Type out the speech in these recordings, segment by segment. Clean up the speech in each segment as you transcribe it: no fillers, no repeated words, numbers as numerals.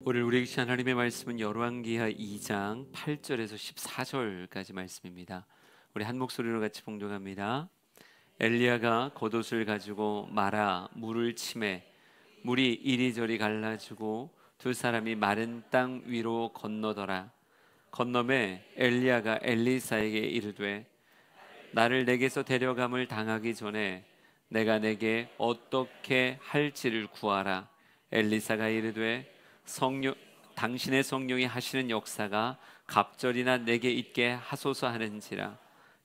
오늘 우리에게 주신 하나님의 말씀은 열왕기하 2장 8절에서 14절까지 말씀입니다. 우리 한 목소리로 같이 봉독합니다. 엘리야가 겉옷을 가지고 마라 물을 치매 물이 이리저리 갈라지고 두 사람이 마른 땅 위로 건너더라. 건너매 엘리야가 엘리사에게 이르되 나를 내게서 데려감을 당하기 전에 내가 내게 어떻게 할지를 구하라. 엘리사가 이르되 성령 당신의 성령이 하시는 역사가 갑절이나 내게 있게 하소서 하는지라.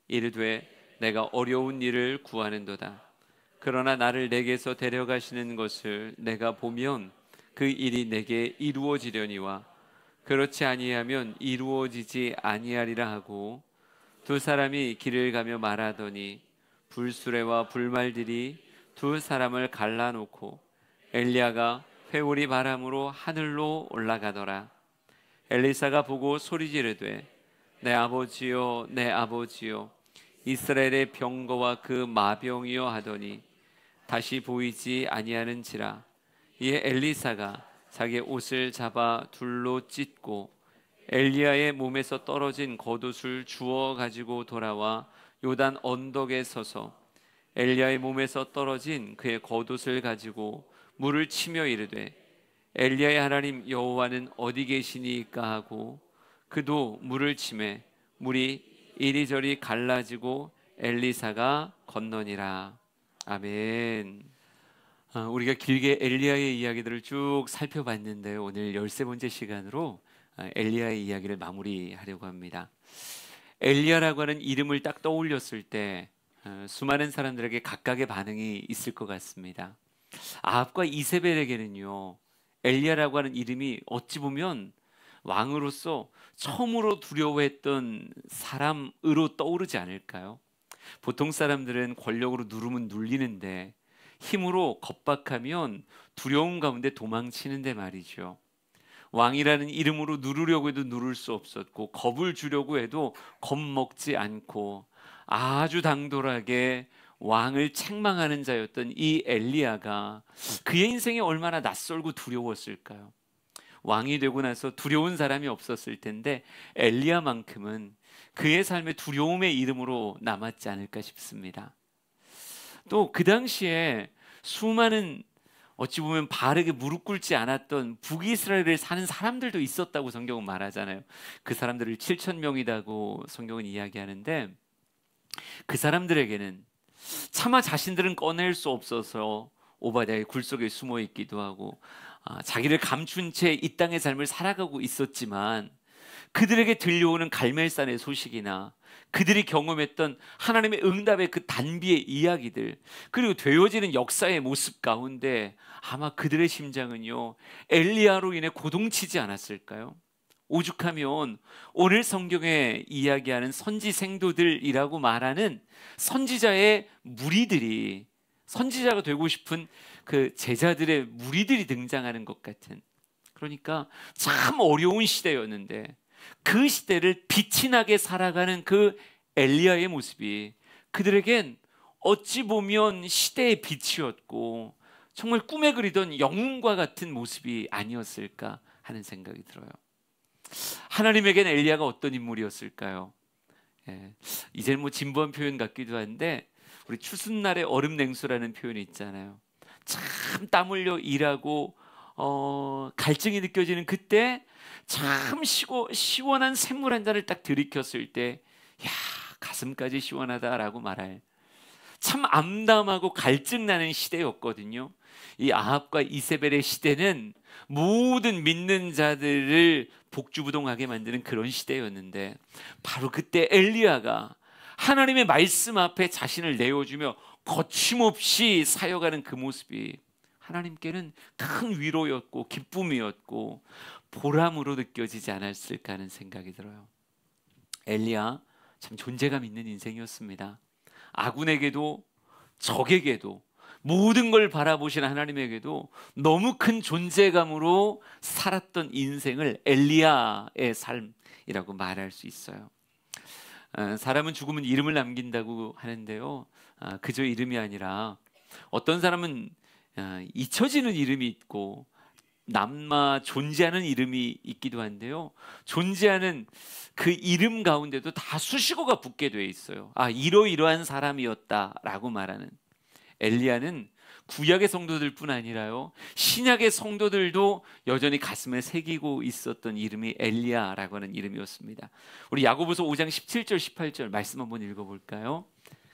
이르되 내가 어려운 일을 구하는도다. 그러나 나를 내게서 데려가시는 것을 내가 보면 그 일이 내게 이루어지려니와 그렇지 아니하면 이루어지지 아니하리라 하고 두 사람이 길을 가며 말하더니 불수레와 불말들이 두 사람을 갈라놓고 엘리야가 회오리 바람으로 하늘로 올라가더라. 엘리사가 보고 소리 지르되 내 아버지여 내 아버지여 이스라엘의 병거와 그 마병이여 하더니 다시 보이지 아니하는지라. 이에 엘리사가 자기 옷을 잡아 둘로 찢고 엘리야의 몸에서 떨어진 겉옷을 주워 가지고 돌아와 요단 언덕에 서서 엘리야의 몸에서 떨어진 그의 겉옷을 가지고 물을 치며 이르되 엘리야의 하나님 여호와는 어디 계시니까 하고 그도 물을 치매 물이 이리저리 갈라지고 엘리사가 건너니라. 아멘. 우리가 길게 엘리야의 이야기들을 쭉 살펴봤는데요, 오늘 13번째 시간으로 엘리야의 이야기를 마무리하려고 합니다. 엘리야라고 하는 이름을 딱 떠올렸을 때 수많은 사람들에게 각각의 반응이 있을 것 같습니다. 아합과 이세벨에게는요, 엘리야라고 하는 이름이 어찌 보면 왕으로서 처음으로 두려워했던 사람으로 떠오르지 않을까요? 보통 사람들은 권력으로 누르면 눌리는데 힘으로 겁박하면 두려움 가운데 도망치는데 말이죠. 왕이라는 이름으로 누르려고 해도 누를 수 없었고 겁을 주려고 해도 겁먹지 않고 아주 당돌하게 왕을 책망하는 자였던 이 엘리야가 그의 인생이 얼마나 낯설고 두려웠을까요? 왕이 되고 나서 두려운 사람이 없었을 텐데 엘리야만큼은 그의 삶의 두려움의 이름으로 남았지 않을까 싶습니다. 또 그 당시에 수많은 어찌 보면 바르게 무릎 꿇지 않았던 북이스라엘에 사는 사람들도 있었다고 성경은 말하잖아요. 그 사람들을 7천 명이라고 성경은 이야기하는데 그 사람들에게는 차마 자신들은 꺼낼 수 없어서 오바댜의 굴 속에 숨어 있기도 하고 자기를 감춘 채 이 땅의 삶을 살아가고 있었지만 그들에게 들려오는 갈멜산의 소식이나 그들이 경험했던 하나님의 응답의 그 단비의 이야기들, 그리고 되어지는 역사의 모습 가운데 아마 그들의 심장은요, 엘리야로 인해 고동치지 않았을까요? 오죽하면 오늘 성경에 이야기하는 선지 생도들이라고 말하는 선지자의 무리들이, 선지자가 되고 싶은 그 제자들의 무리들이 등장하는 것 같은, 그러니까 참 어려운 시대였는데 그 시대를 빛이 나게 살아가는 그 엘리야의 모습이 그들에겐 어찌 보면 시대의 빛이었고 정말 꿈에 그리던 영웅과 같은 모습이 아니었을까 하는 생각이 들어요. 하나님에겐 엘리야가 어떤 인물이었을까요? 이제는 뭐 진부한 표현 같기도 한데 우리 추수날의 얼음 냉수라는 표현이 있잖아요. 참 땀 흘려 일하고 갈증이 느껴지는 그때 참 시원한 샘물 한 잔을 딱 들이켰을 때 야, 가슴까지 시원하다라고 말할 참 암담하고 갈증나는 시대였거든요. 이 아합과 이세벨의 시대는 모든 믿는 자들을 복주부동하게 만드는 그런 시대였는데 바로 그때 엘리야가 하나님의 말씀 앞에 자신을 내어주며 거침없이 사역하는 그 모습이 하나님께는 큰 위로였고 기쁨이었고 보람으로 느껴지지 않았을까 하는 생각이 들어요. 엘리야 참 존재감 있는 인생이었습니다. 아군에게도 적에게도 모든 걸 바라보시는 하나님에게도 너무 큰 존재감으로 살았던 인생을 엘리야의 삶이라고 말할 수 있어요. 사람은 죽으면 이름을 남긴다고 하는데요, 그저 이름이 아니라 어떤 사람은 잊혀지는 이름이 있고 남아 존재하는 이름이 있기도 한데요, 존재하는 그 이름 가운데도 다 수식어가 붙게 돼 있어요. 아, 이러이러한 사람이었다라고 말하는. 엘리야는 구약의 성도들 뿐 아니라요, 신약의 성도들도 여전히 가슴에 새기고 있었던 이름이 엘리야라고 하는 이름이었습니다. 우리 야고보서 5장 17절 18절 말씀 한번 읽어볼까요?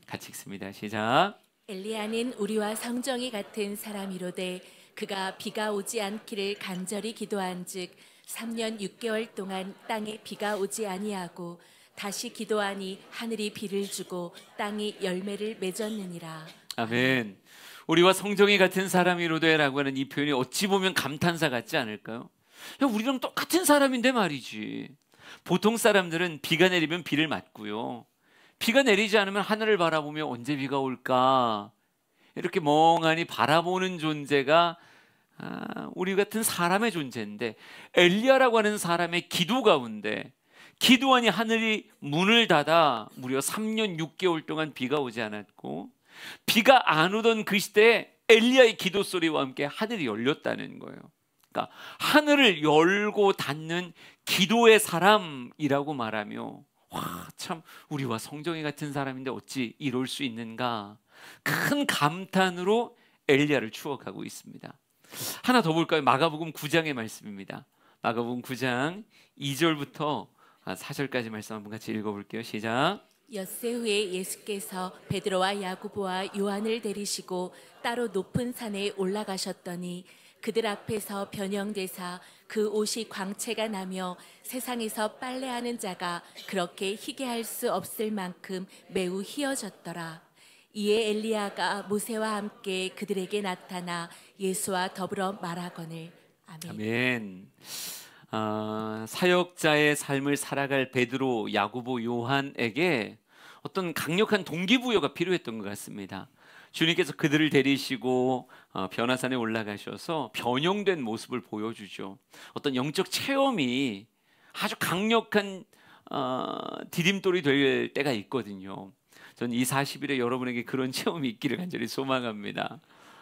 같이 읽습니다. 시작. 엘리야는 우리와 성정이 같은 사람이로되 그가 비가 오지 않기를 간절히 기도한즉 3년 6개월 동안 땅에 비가 오지 아니하고 다시 기도하니 하늘이 비를 주고 땅이 열매를 맺었느니라. 아멘. 우리와 성정이 같은 사람이로되라고 하는 이 표현이 어찌 보면 감탄사 같지 않을까요? 야, 우리랑 똑같은 사람인데 말이지. 보통 사람들은 비가 내리면 비를 맞고요, 비가 내리지 않으면 하늘을 바라보며 언제 비가 올까 이렇게 멍하니 바라보는 존재가 우리 같은 사람의 존재인데, 엘리야라고 하는 사람의 기도 가운데 기도하니 하늘이 문을 닫아 무려 3년 6개월 동안 비가 오지 않았고, 비가 안 오던 그 시대에 엘리야의 기도 소리와 함께 하늘이 열렸다는 거예요. 그러니까 하늘을 열고 닫는 기도의 사람이라고 말하며, 와, 참 우리와 성정이 같은 사람인데 어찌 이럴 수 있는가, 큰 감탄으로 엘리야를 추억하고 있습니다. 하나 더 볼까요? 마가복음 9장의 말씀입니다. 마가복음 9장 2절부터 4절까지 말씀 한번 같이 읽어볼게요. 시작. 엿새 후에 예수께서 베드로와 야고보와 요한을 데리시고 따로 높은 산에 올라가셨더니 그들 앞에서 변형되사 그 옷이 광채가 나며 세상에서 빨래하는 자가 그렇게 희게 할 수 없을 만큼 매우 희어졌더라. 이에 엘리야가 모세와 함께 그들에게 나타나 예수와 더불어 말하거늘. 아멘. 아멘. 사역자의 삶을 살아갈 베드로, 야고보, 요한에게 어떤 강력한 동기부여가 필요했던 것 같습니다. 주님께서 그들을 데리시고 변화산에 올라가셔서 변형된 모습을 보여주죠. 어떤 영적 체험이 아주 강력한 디딤돌이 될 때가 있거든요. 저는 이 40일에 여러분에게 그런 체험이 있기를 간절히 소망합니다.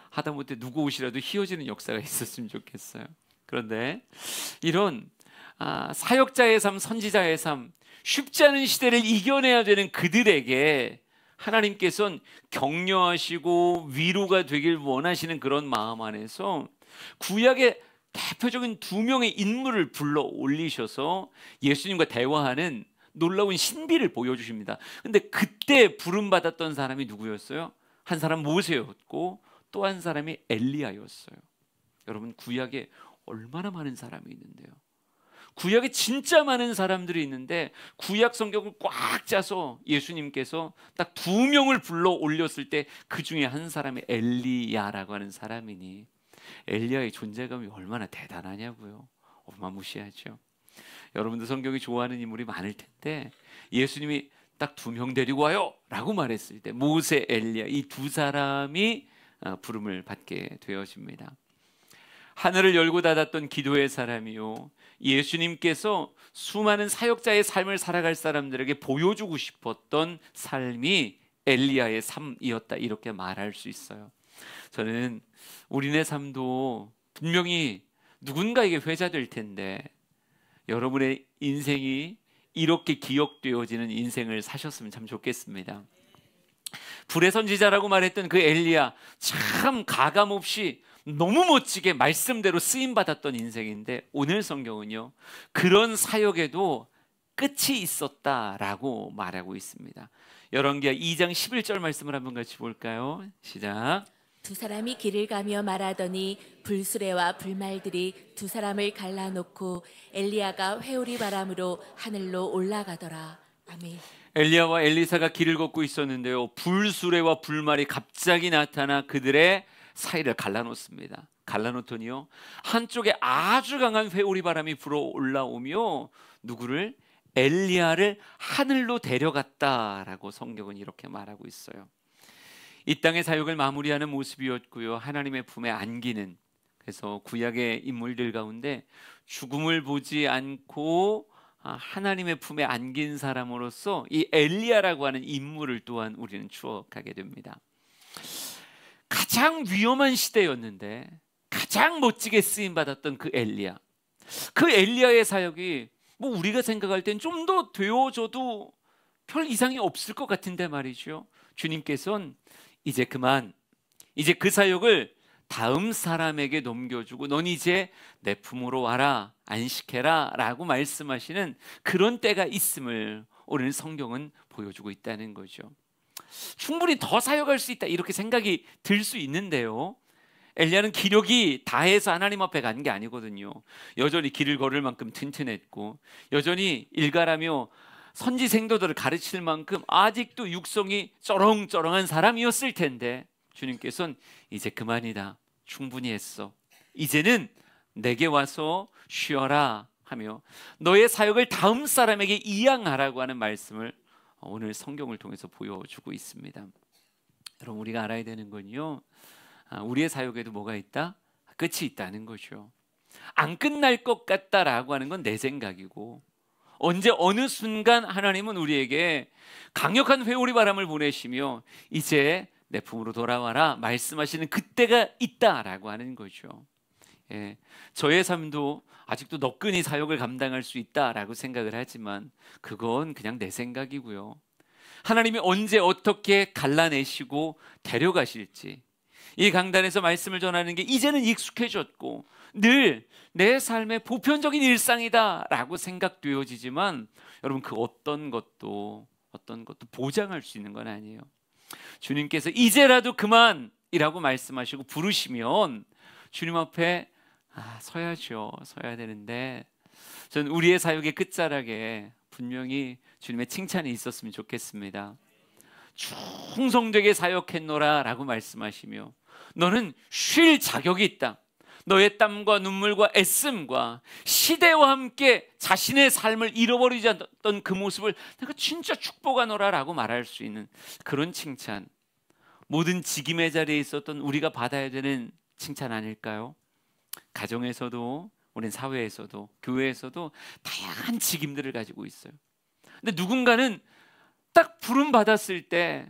하다못해 누구 옷이라도 휘어지는 역사가 있었으면 좋겠어요. 그런데 이런 사역자의 삶, 선지자의 삶, 쉽지 않은 시대를 이겨내야 되는 그들에게 하나님께서는 격려하시고 위로가 되길 원하시는 그런 마음 안에서 구약의 대표적인 두 명의 인물을 불러 올리셔서 예수님과 대화하는 놀라운 신비를 보여주십니다. 근데 그때 부름받았던 사람이 누구였어요? 한 사람 모세였고 또 한 사람이 엘리야였어요. 여러분, 구약에 얼마나 많은 사람이 있는데요. 구약에 진짜 많은 사람들이 있는데 구약 성경을 꽉 짜서 예수님께서 딱 2명을 불러 올렸을 때 그 중에 한 사람이 엘리야라고 하는 사람이니 엘리야의 존재감이 얼마나 대단하냐고요. 어마무시하죠. 여러분도 성경이 좋아하는 인물이 많을 텐데 예수님이 딱 2명 데리고 와요 라고 말했을 때 모세, 엘리야 이 두 사람이 부름을 받게 되어집니다. 하늘을 열고 닫았던 기도의 사람이요, 예수님께서 수많은 사역자의 삶을 살아갈 사람들에게 보여주고 싶었던 삶이 엘리야의 삶이었다, 이렇게 말할 수 있어요. 저는 우리네 삶도 분명히 누군가에게 회자될 텐데 여러분의 인생이 이렇게 기억되어지는 인생을 사셨으면 참 좋겠습니다. 불의 선지자라고 말했던 그 엘리야, 참 가감없이 너무 멋지게 말씀대로 쓰임받았던 인생인데 오늘 성경은요, 그런 사역에도 끝이 있었다라고 말하고 있습니다. 열왕기하 2장 11절 말씀을 한번 같이 볼까요? 시작. 두 사람이 길을 가며 말하더니 불수레와 불말들이 두 사람을 갈라놓고 엘리야가 회오리 바람으로 하늘로 올라가더라. 아멘. 엘리야와 엘리사가 길을 걷고 있었는데요, 불수레와 불말이 갑자기 나타나 그들의 사이를 갈라놓습니다. 갈라놓더니요, 한쪽에 아주 강한 회오리 바람이 불어 올라오며 누구를? 엘리야를 하늘로 데려갔다라고 성경은 이렇게 말하고 있어요. 이 땅의 사역을 마무리하는 모습이었고요, 하나님의 품에 안기는, 그래서 구약의 인물들 가운데 죽음을 보지 않고 하나님의 품에 안긴 사람으로서 이 엘리야라고 하는 인물을 또한 우리는 추억하게 됩니다. 가장 위험한 시대였는데, 가장 멋지게 쓰임 받았던 그 엘리야. 그 엘리야의 사역이 뭐 우리가 생각할 땐 좀 더 되어줘도 별 이상이 없을 것 같은데 말이죠. 주님께서는 이제 그만, 이제 그 사역을 다음 사람에게 넘겨주고 넌 이제 내 품으로 와라, 안식해라 라고 말씀하시는 그런 때가 있음을 오늘 성경은 보여주고 있다는 거죠. 충분히 더 사역할 수 있다 이렇게 생각이 들 수 있는데요, 엘리야는 기력이 다해서 하나님 앞에 간 게 아니거든요. 여전히 길을 걸을 만큼 튼튼했고, 여전히 일갈하며 선지 생도들을 가르칠 만큼 아직도 육성이 쩌렁쩌렁한 사람이었을 텐데, 주님께서는 이제 그만이다, 충분히 했어, 이제는 내게 와서 쉬어라 하며 너의 사역을 다음 사람에게 이양하라고 하는 말씀을 오늘 성경을 통해서 보여주고 있습니다. 여러분, 우리가 알아야 되는 건요, 우리의 사역에도 뭐가 있다? 끝이 있다는 거죠. 안 끝날 것 같다라고 하는 건 내 생각이고, 언제 어느 순간 하나님은 우리에게 강력한 회오리 바람을 보내시며 이제 내 품으로 돌아와라 말씀하시는 그때가 있다라고 하는 거죠. 예, 저의 삶도 아직도 너끈히 사역을 감당할 수 있다라고 생각을 하지만 그건 그냥 내 생각이고요. 하나님이 언제 어떻게 갈라내시고 데려가실지, 이 강단에서 말씀을 전하는 게 이제는 익숙해졌고 늘 내 삶의 보편적인 일상이다라고 생각되어지지만, 여러분, 그 어떤 것도 보장할 수 있는 건 아니에요. 주님께서 이제라도 그만이라고 말씀하시고 부르시면 주님 앞에 서야죠. 서야 되는데, 저는 우리의 사역의 끝자락에 분명히 주님의 칭찬이 있었으면 좋겠습니다. 충성되게 사역했노라 라고 말씀하시며 너는 쉴 자격이 있다. 너의 땀과 눈물과 애씀과 시대와 함께 자신의 삶을 잃어버리지 않았던 그 모습을 내가 진짜 축복하노라 라고 말할 수 있는 그런 칭찬, 모든 직임의 자리에 있었던 우리가 받아야 되는 칭찬 아닐까요? 가정에서도, 우린 사회에서도, 교회에서도 다양한 직임들을 가지고 있어요. 근데 누군가는 딱 부름 받았을 때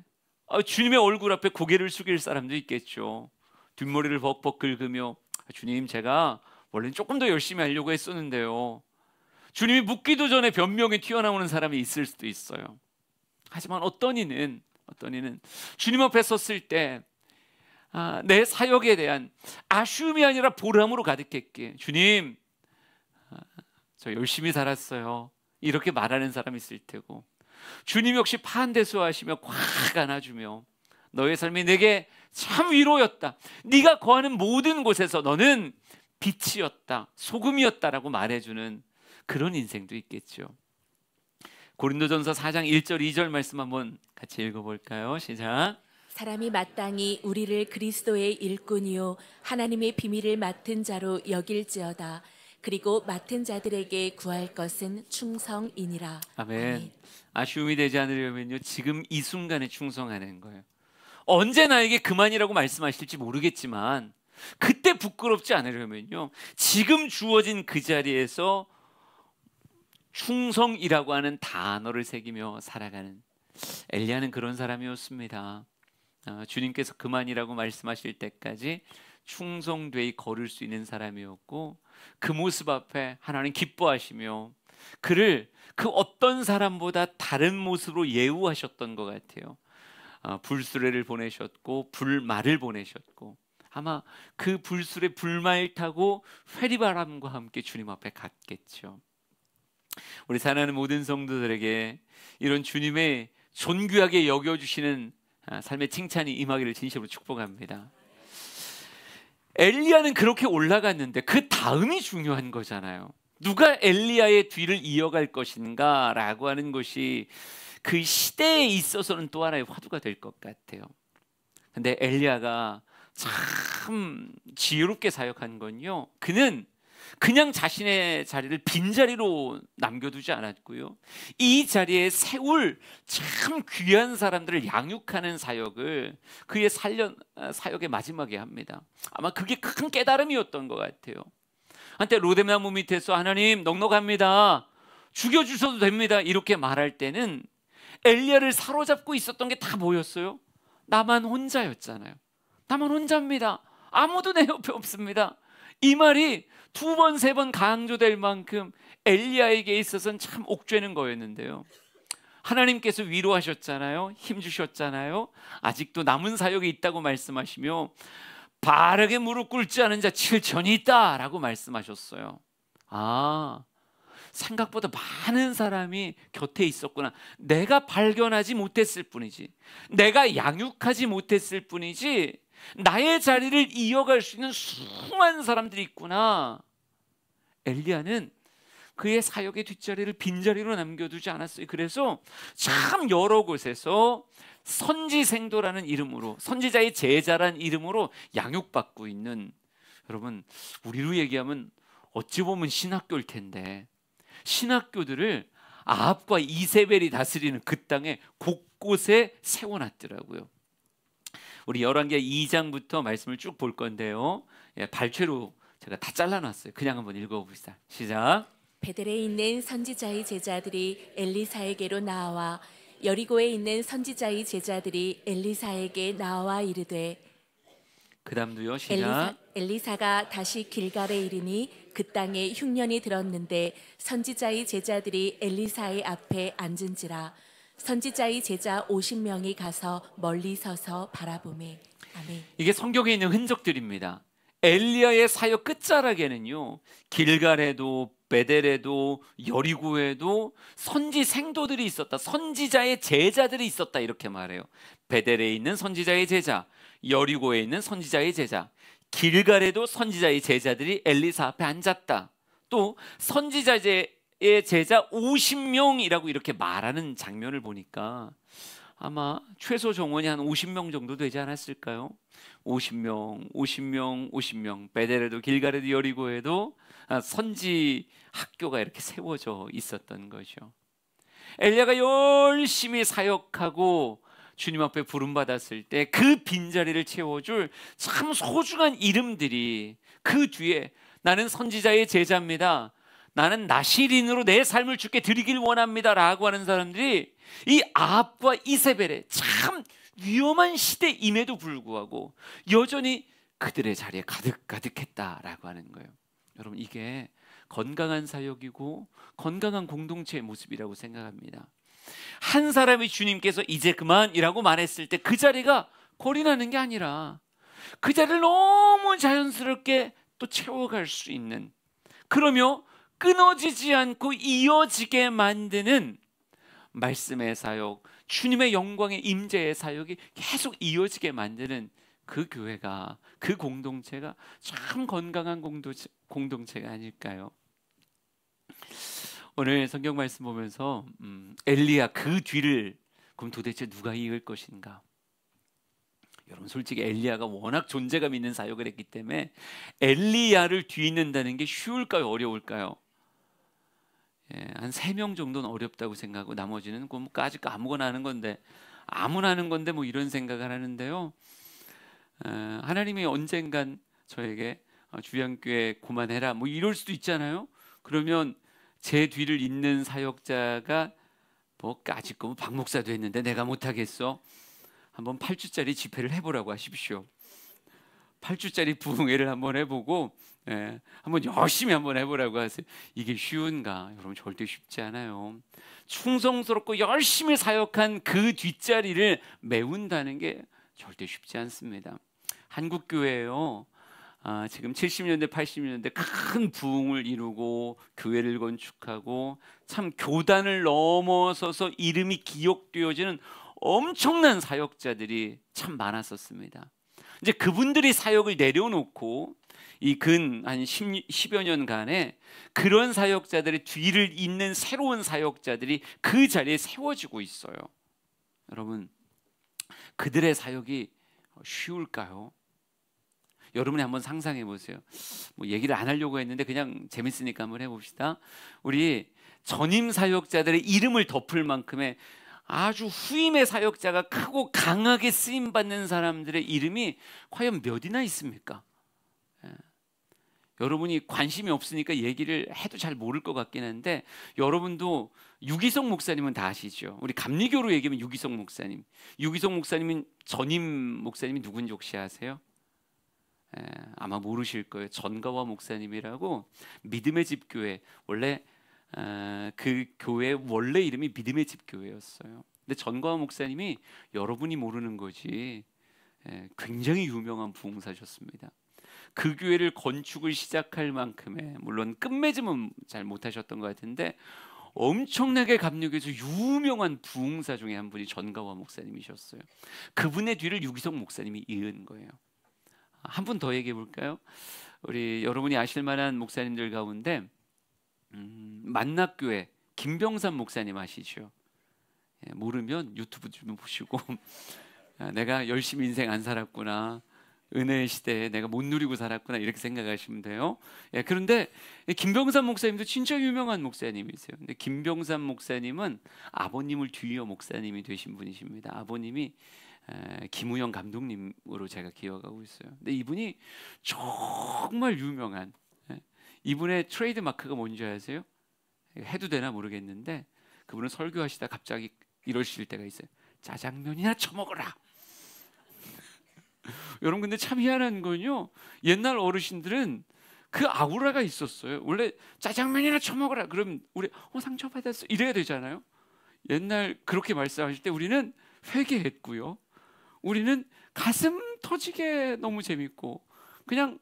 주님의 얼굴 앞에 고개를 숙일 사람도 있겠죠. 뒷머리를 벅벅 긁으며 주님, 제가 원래는 조금 더 열심히 하려고 했었는데요. 주님이 묻기도 전에 변명이 튀어나오는 사람이 있을 수도 있어요. 하지만 어떤 이는 주님 앞에 섰을 때 내 사역에 대한 아쉬움이 아니라 보람으로 가득했기에 주님, 저 열심히 살았어요, 이렇게 말하는 사람이 있을 테고, 주님 역시 판대수하시며 꽉 안아주며 너의 삶이 내게 참 위로였다, 네가 거하는 모든 곳에서 너는 빛이었다, 소금이었다라고 말해주는 그런 인생도 있겠죠. 고린도전서 4장 1절 2절 말씀 한번 같이 읽어볼까요? 시작. 사람이 마땅히 우리를 그리스도의 일꾼이요 하나님의 비밀을 맡은 자로 여길지어다. 그리고 맡은 자들에게 구할 것은 충성이니라. 아멘. 아쉬움이 되지 않으려면요, 지금 이 순간에 충성하는 거예요. 언제 나에게 그만이라고 말씀하실지 모르겠지만 그때 부끄럽지 않으려면요, 지금 주어진 그 자리에서 충성이라고 하는 단어를 새기며 살아가는, 엘리야는 그런 사람이었습니다. 주님께서 그만이라고 말씀하실 때까지 충성되이 걸을 수 있는 사람이었고, 그 모습 앞에 하나님 기뻐하시며 그를 그 어떤 사람보다 다른 모습으로 예우하셨던 것 같아요. 불수레를 보내셨고 불말을 보내셨고, 아마 그 불수레 불말 타고 회리바람과 함께 주님 앞에 갔겠죠. 우리 사랑하는 모든 성도들에게 이런 주님의 존귀하게 여겨주시는 삶의 칭찬이 임하기를 진심으로 축복합니다. 엘리야는 그렇게 올라갔는데 그 다음이 중요한 거잖아요. 누가 엘리야의 뒤를 이어갈 것인가 라고 하는 것이 그 시대에 있어서는 또 하나의 화두가 될 것 같아요. 근데 엘리야가 참 지혜롭게 사역한 건요, 그는 그냥 자신의 자리를 빈자리로 남겨두지 않았고요, 이 자리에 세울 참 귀한 사람들을 양육하는 사역을 그의 사역의 마지막에 합니다. 아마 그게 큰 깨달음이었던 것 같아요. 한때 로뎀나무 밑에서 하나님 넉넉합니다, 죽여주셔도 됩니다, 이렇게 말할 때는 엘리야를 사로잡고 있었던 게 다 뭐였어요? 나만 혼자였잖아요. 나만 혼자입니다. 아무도 내 옆에 없습니다. 이 말이 두 번, 세 번 강조될 만큼 엘리야에게 있어서는 참 옥죄는 거였는데요. 하나님께서 위로하셨잖아요. 힘주셨잖아요. 아직도 남은 사역이 있다고 말씀하시며 바르게 무릎 꿇지 않은 자 7천이 있다라고 말씀하셨어요. 아, 생각보다 많은 사람이 곁에 있었구나. 내가 발견하지 못했을 뿐이지, 내가 양육하지 못했을 뿐이지, 나의 자리를 이어갈 수 있는 수많은 사람들이 있구나. 엘리야는 그의 사역의 뒷자리를 빈자리로 남겨두지 않았어요. 그래서 참 여러 곳에서 선지생도라는 이름으로, 선지자의 제자라는 이름으로 양육받고 있는, 여러분, 우리로 얘기하면 어찌 보면 신학교일 텐데, 신학교들을 아합과 이세벨이 다스리는 그 땅에 곳곳에 세워놨더라고요. 우리 열왕기하 2장부터 말씀을 쭉 볼 건데요, 발췌로 제가 다 잘라놨어요. 그냥 한번 읽어봅시다. 시작. 베델에 있는 선지자의 제자들이 엘리사에게로 나와 여리고에 있는 선지자의 제자들이 엘리사에게 나와 이르되, 그 다음도요. 시작. 엘리사가 다시 길갈에 이르니 그 땅에 흉년이 들었는데 선지자의 제자들이 엘리사의 앞에 앉은지라. 선지자의 제자 50명이 가서 멀리 서서 바라보매. 아멘. 이게 성경에 있는 흔적들입니다. 엘리야의 사역 끝자락에는요, 길갈에도 베델에도 여리고에도 선지 생도들이 있었다, 선지자의 제자들이 있었다, 이렇게 말해요. 베델에 있는 선지자의 제자, 여리고에 있는 선지자의 제자, 길갈에도 선지자의 제자들이 엘리사 앞에 앉았다. 또 선지자의 제자 50명이라고 이렇게 말하는 장면을 보니까 아마 최소 정원이 한 50명 정도 되지 않았을까요? 50명, 50명, 50명. 베델에도 길갈에도 여리고에도 선지 학교가 이렇게 세워져 있었던 거죠. 엘리야가 열심히 사역하고 주님 앞에 부름받았을 때 그 빈자리를 채워줄 참 소중한 이름들이 그 뒤에, 나는 선지자의 제자입니다, 나는 나시린으로 내 삶을 주께 드리길 원합니다 라고 하는 사람들이 이 아합과 이세벨의 참 위험한 시대임에도 불구하고 여전히 그들의 자리에 가득가득했다라고 하는 거예요. 여러분, 이게 건강한 사역이고 건강한 공동체의 모습이라고 생각합니다. 한 사람이 주님께서 이제 그만이라고 말했을 때 그 자리가 골이 나는 게 아니라 그 자리를 너무 자연스럽게 또 채워갈 수 있는, 그러며 끊어지지 않고 이어지게 만드는 말씀의 사역, 주님의 영광의 임재의 사역이 계속 이어지게 만드는 그 교회가, 그 공동체가 참 건강한 공동체가 아닐까요? 오늘 성경 말씀 보면서 엘리야 그 뒤를 그럼 도대체 누가 이을 것인가? 여러분, 솔직히 엘리야가 워낙 존재감 있는 사역을 했기 때문에 엘리야를 뒤잇는다는 게 쉬울까요, 어려울까요? 한 3명 정도는 어렵다고 생각하고 나머지는 뭐 까짓거 아무거나 하는 건데, 아무나 하는 건데 뭐 이런 생각을 하는데요, 하나님이 언젠간 저에게 주양교회 그만해라 뭐 이럴 수도 있잖아요. 그러면 제 뒤를 잇는 사역자가 뭐 까짓거 박 목사도 했는데 내가 못하겠어? 한번 8주짜리 집회를 해보라고 하십시오. 8주짜리 부흥회를 한번 해보고 한번 열심히 한번 해보라고 하세요. 이게 쉬운가? 여러분, 절대 쉽지 않아요. 충성스럽고 열심히 사역한 그 뒷자리를 메운다는 게 절대 쉽지 않습니다. 한국교회요, 지금 70년대 80년대 큰 부흥을 이루고 교회를 건축하고 참 교단을 넘어서서 이름이 기억되어지는 엄청난 사역자들이 참 많았었습니다. 이제 그분들이 사역을 내려놓고 이 근 한 10여 년간에 그런 사역자들의 뒤를 잇는 새로운 사역자들이 그 자리에 세워지고 있어요. 여러분, 그들의 사역이 쉬울까요? 여러분이 한번 상상해 보세요. 뭐 얘기를 안 하려고 했는데 그냥 재밌으니까 한번 해봅시다. 우리 전임 사역자들의 이름을 덮을 만큼의 아주 후임의 사역자가 크고 강하게 쓰임받는 사람들의 이름이 과연 몇이나 있습니까? 여러분이 관심이 없으니까 얘기를 해도 잘 모를 것 같긴 한데, 여러분도 유기성 목사님은 다 아시죠? 우리 감리교로 얘기하면 유기성 목사님. 유기성 목사님은 전임 목사님이 누군지 혹시 아세요? 아마 모르실 거예요. 전가와 목사님이라고 믿음의 집 교회, 원래 그 교회 원래 이름이 믿음의 집 교회였어요. 근데 전가와 목사님이 여러분이 모르는 거지 굉장히 유명한 부흥사셨습니다. 그 교회를 건축을 시작할 만큼의, 물론 끝맺음은 잘 못하셨던 것 같은데 엄청나게 감력해서 유명한 부흥사 중에 한 분이 전가와 목사님이셨어요. 그분의 뒤를 유기성 목사님이 이은 거예요. 한 분 더 얘기해 볼까요? 우리 여러분이 아실 만한 목사님들 가운데 만납교회 김병삼 목사님 아시죠? 모르면 유튜브 좀 보시고 내가 열심히 인생 안 살았구나, 은혜의 시대에 내가 못 누리고 살았구나, 이렇게 생각하시면 돼요. 그런데 김병삼 목사님도 진짜 유명한 목사님이세요. 근데 김병삼 목사님은 아버님을 뒤이어 목사님이 되신 분이십니다. 아버님이 김우영 감독님으로 제가 기억하고 있어요. 근데 이분이 정말 유명한, 이분의 트레이드 마크가 뭔지 아세요? 해도 되나 모르겠는데 그분은 설교하시다 갑자기 이러실 때가 있어요. 짜장면이나 처먹어라. 여러분, 근데 참 희한한 건요, 옛날 어르신들은 그 아우라가 있었어요. 원래 짜장면이나 처먹어라 그럼 우리 상처받았어 이래야 되잖아요. 옛날 그렇게 말씀하실 때 우리는 회개했고요, 우리는 가슴 터지게 너무 재밌고 그냥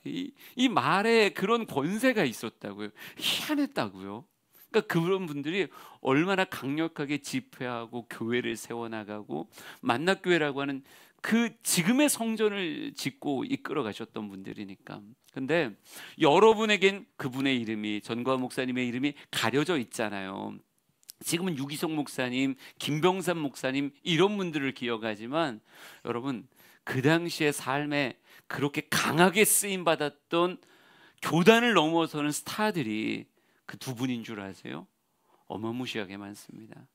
이 말에 그런 권세가 있었다고요. 희한했다고요. 그러니까 그런 분들이 얼마나 강력하게 집회하고 교회를 세워나가고 만납교회라고 하는 그 지금의 성전을 짓고 이끌어 가셨던 분들이니까. 근데 여러분에겐 그분의 이름이, 전과 목사님의 이름이 가려져 있잖아요. 지금은 유기성 목사님, 김병삼 목사님 이런 분들을 기억하지만 여러분, 그 당시의 삶에 그렇게 강하게 쓰임 받았던 교단을 넘어서는 스타들이 그 두 분인 줄 아세요? 어마무시하게 많습니다.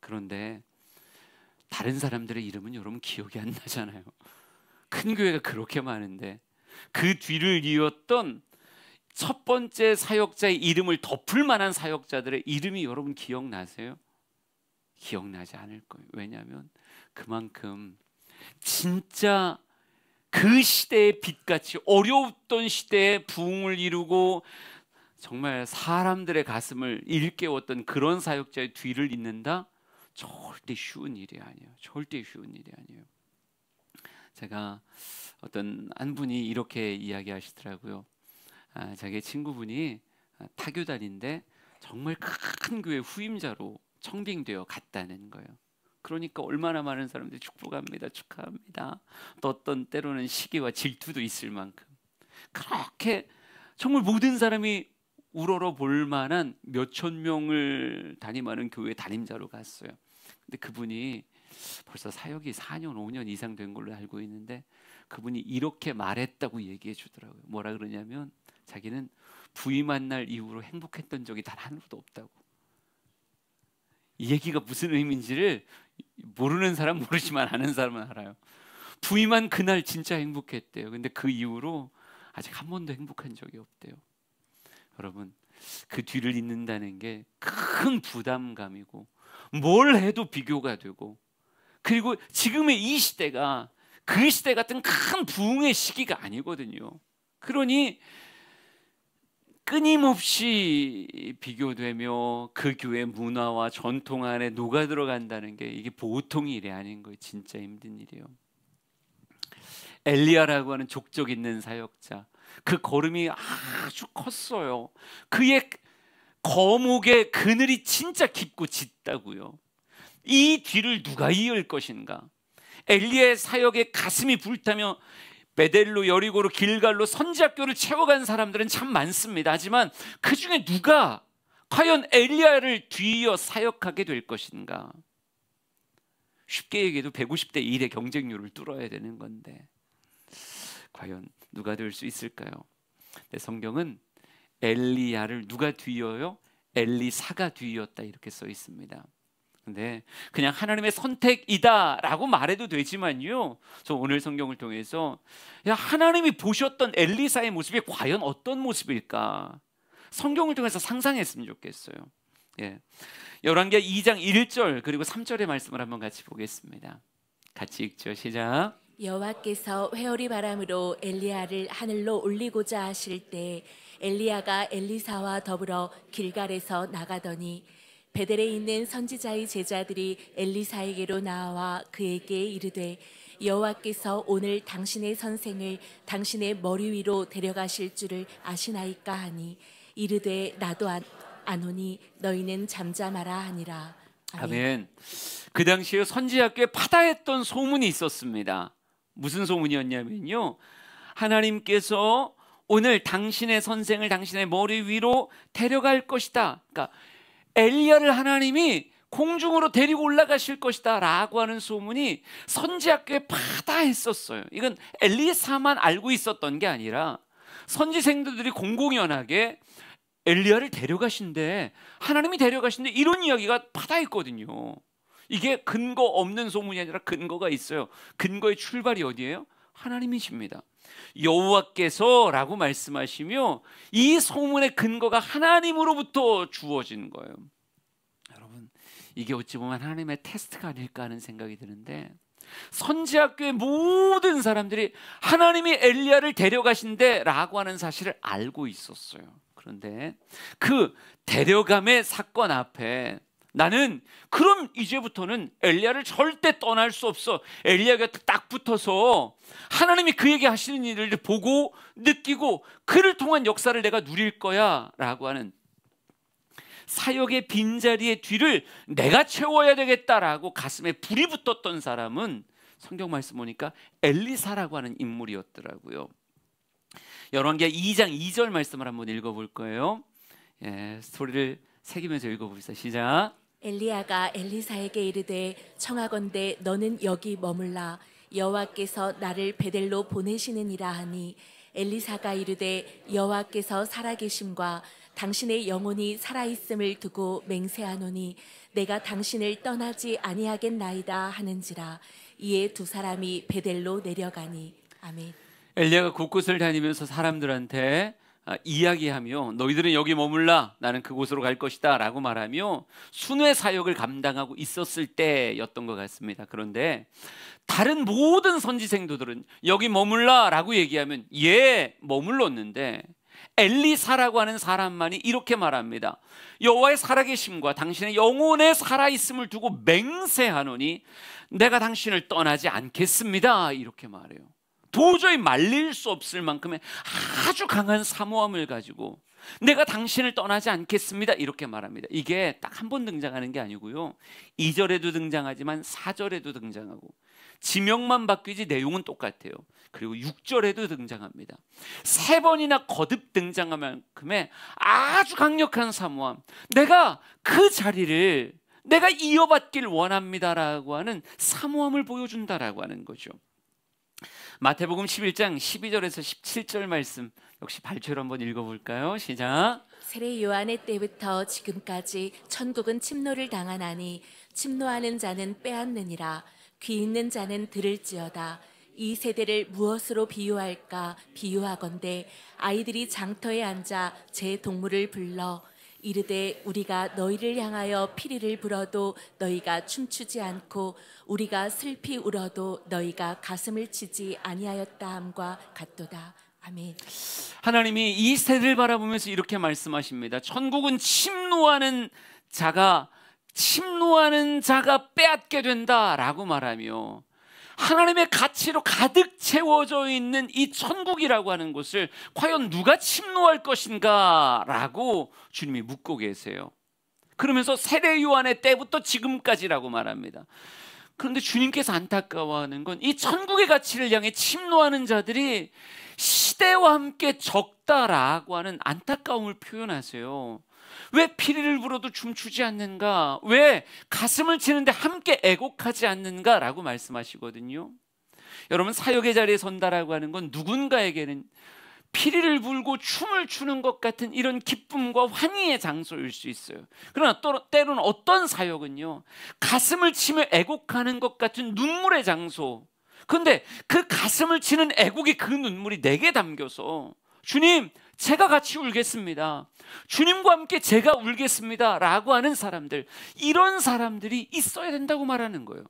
그런데 다른 사람들의 이름은 여러분 기억이 안 나잖아요. 큰 교회가 그렇게 많은데 그 뒤를 이었던 첫 번째 사역자의 이름을 덮을 만한 사역자들의 이름이 여러분 기억나세요? 기억나지 않을 거예요. 왜냐하면 그만큼 진짜 그 시대의 빛같이 어려웠던 시대에 부흥을 이루고 정말 사람들의 가슴을 일깨웠던 그런 사역자의 뒤를 잇는다? 절대 쉬운 일이 아니에요. 절대 쉬운 일이 아니에요. 제가 어떤 한 분이 이렇게 이야기하시더라고요. 자기 친구분이 타교단인데 정말 큰 교회 후임자로 청빙되어 갔다는 거예요. 그러니까 얼마나 많은 사람들이 축복합니다, 축하합니다. 또 어떤 때로는 시기와 질투도 있을 만큼 그렇게 정말 모든 사람이 우러러 볼 만한 몇천 명을 담임하는 교회 담임자로 갔어요. 근데 그분이 벌써 사역이 4년, 5년 이상 된 걸로 알고 있는데 그분이 이렇게 말했다고 얘기해 주더라고요. 뭐라 그러냐면 자기는 부임한 날 이후로 행복했던 적이 단 하나도 없다고. 이 얘기가 무슨 의미인지를 모르는 사람 모르지만 아는 사람은 알아요. 부임한 그날 진짜 행복했대요. 근데 그 이후로 아직 한 번도 행복한 적이 없대요. 여러분, 그 뒤를 잇는다는 게 큰 부담감이고 뭘 해도 비교가 되고, 그리고 지금의 이 시대가 그 시대 같은 큰 부흥의 시기가 아니거든요. 그러니 끊임없이 비교되며 그 교회 문화와 전통 안에 녹아 들어간다는 게 이게 보통 일이 아닌 거예요. 진짜 힘든 일이에요. 엘리야라고 하는 족적 있는 사역자, 그 걸음이 아주 컸어요. 그의 거목의 그늘이 진짜 깊고 짙다고요. 이 뒤를 누가 이을 것인가? 엘리야의 사역에 가슴이 불타며 베델로, 여리고로, 길갈로 선지학교를 채워간 사람들은 참 많습니다. 하지만 그 중에 누가 과연 엘리야를 뒤이어 사역하게 될 것인가? 쉽게 얘기해도 150대 1의 경쟁률을 뚫어야 되는 건데 과연 누가 될 수 있을까요? 성경은 엘리야를 누가 뒤이어요? 엘리사가 뒤이었다 이렇게 써 있습니다. 근데 그냥 하나님의 선택이다라고 말해도 되지만요, 저 오늘 성경을 통해서 하나님이 보셨던 엘리사의 모습이 과연 어떤 모습일까 성경을 통해서 상상했으면 좋겠어요. 열왕기하 2장 1절 그리고 3절의 말씀을 한번 같이 보겠습니다. 같이 읽죠. 시작. 여호와께서 회오리 바람으로 엘리야를 하늘로 올리고자 하실 때 엘리야가 엘리사와 더불어 길갈에서 나가더니 베델에 있는 선지자의 제자들이 엘리사에게로 나와 그에게 이르되 여호와께서 오늘 당신의 선생을 당신의 머리 위로 데려가실 줄을 아시나이까 하니 이르되 나도 아노니 너희는 잠잠하라 하니라. 아멘. 그 당시에 선지자교에 파다했던 소문이 있었습니다. 무슨 소문이었냐면요, 하나님께서 오늘 당신의 선생을 당신의 머리 위로 데려갈 것이다. 그러니까 엘리야를 하나님이 공중으로 데리고 올라가실 것이다 라고 하는 소문이 선지자교에 파다했었어요. 이건 엘리사만 알고 있었던 게 아니라 선지생들이 공공연하게 엘리야를 데려가신대, 하나님이 데려가신대, 이런 이야기가 파다했거든요. 이게 근거 없는 소문이 아니라 근거가 있어요. 근거의 출발이 어디예요? 하나님이십니다. 여호와께서 라고 말씀하시며 이 소문의 근거가 하나님으로부터 주어진 거예요. 여러분, 이게 어찌 보면 하나님의 테스트가 아닐까 하는 생각이 드는데, 선지학교의 모든 사람들이 하나님이 엘리야를 데려가신대 라고 하는 사실을 알고 있었어요. 그런데 그 데려감의 사건 앞에 나는 그럼 이제부터는 엘리야를 절대 떠날 수 없어, 엘리야가 딱 붙어서 하나님이 그에게 하시는 일을 보고 느끼고 그를 통한 역사를 내가 누릴 거야 라고 하는 사역의 빈자리의 뒤를 내가 채워야 되겠다라고 가슴에 불이 붙었던 사람은 성경 말씀 보니까 엘리사라고 하는 인물이었더라고요. 열왕기하 2장 2절 말씀을 한번 읽어볼 거예요. 스토리를 새기면서 읽어봅시다. 시작. 엘리야가 엘리사에게 이르되 청하건대 너는 여기 머물라, 여호와께서 나를 베델로 보내시느니라 하니 엘리사가 이르되 여호와께서 살아계심과 당신의 영혼이 살아있음을 두고 맹세하노니 내가 당신을 떠나지 아니하겠나이다 하는지라. 이에 두 사람이 베델로 내려가니. 아멘. 엘리야가 곳곳을 다니면서 사람들한테 이야기하며 너희들은 여기 머물라, 나는 그곳으로 갈 것이다 라고 말하며 순회 사역을 감당하고 있었을 때였던 것 같습니다. 그런데 다른 모든 선지생도들은 여기 머물라 라고 얘기하면 머물렀는데 엘리사라고 하는 사람만이 이렇게 말합니다. 여호와의 살아계심과 당신의 영혼의 살아있음을 두고 맹세하노니 내가 당신을 떠나지 않겠습니다, 이렇게 말해요. 도저히 말릴 수 없을 만큼의 아주 강한 사모함을 가지고 내가 당신을 떠나지 않겠습니다, 이렇게 말합니다. 이게 딱 한 번 등장하는 게 아니고요, 2절에도 등장하지만 4절에도 등장하고 지명만 바뀌지 내용은 똑같아요. 그리고 6절에도 등장합니다. 3번이나 거듭 등장한 만큼의 아주 강력한 사모함, 내가 그 자리를 내가 이어받길 원합니다라고 하는 사모함을 보여준다라고 하는 거죠. 마태복음 11장 12절에서 17절 말씀 역시 발췌로 한번 읽어볼까요? 시작. 세례 요한의 때부터 지금까지 천국은 침노를 당하나니 침노하는 자는 빼앗느니라. 귀 있는 자는 들을지어다. 이 세대를 무엇으로 비유할까? 비유하건대 아이들이 장터에 앉아 제 동물을 불러 이르되 우리가 너희를 향하여 피리를 불어도 너희가 춤추지 않고 우리가 슬피 울어도 너희가 가슴을 치지 아니하였다 함과 같도다. 아멘. 하나님이 이 세대를 바라보면서 이렇게 말씀하십니다. 천국은 침노하는 자가 빼앗게 된다라고 말하며 하나님의 가치로 가득 채워져 있는 이 천국이라고 하는 곳을 과연 누가 침노할 것인가 라고 주님이 묻고 계세요. 그러면서 세례 요한의 때부터 지금까지라고 말합니다. 그런데 주님께서 안타까워하는 건 이 천국의 가치를 향해 침노하는 자들이 시대와 함께 적다라고 하는 안타까움을 표현하세요. 왜 피리를 불어도 춤추지 않는가? 왜 가슴을 치는데 함께 애곡하지 않는가? 라고 말씀하시거든요. 여러분, 사역의 자리에 선다라고 하는 건 누군가에게는 피리를 불고 춤을 추는 것 같은 이런 기쁨과 환희의 장소일 수 있어요. 그러나 또 때로는 어떤 사역은요, 가슴을 치며 애곡하는 것 같은 눈물의 장소. 그런데 그 가슴을 치는 애곡이 그 눈물이 내게 담겨서 주님, 제가 같이 울겠습니다, 주님과 함께 제가 울겠습니다 라고 하는 사람들, 이런 사람들이 있어야 된다고 말하는 거예요.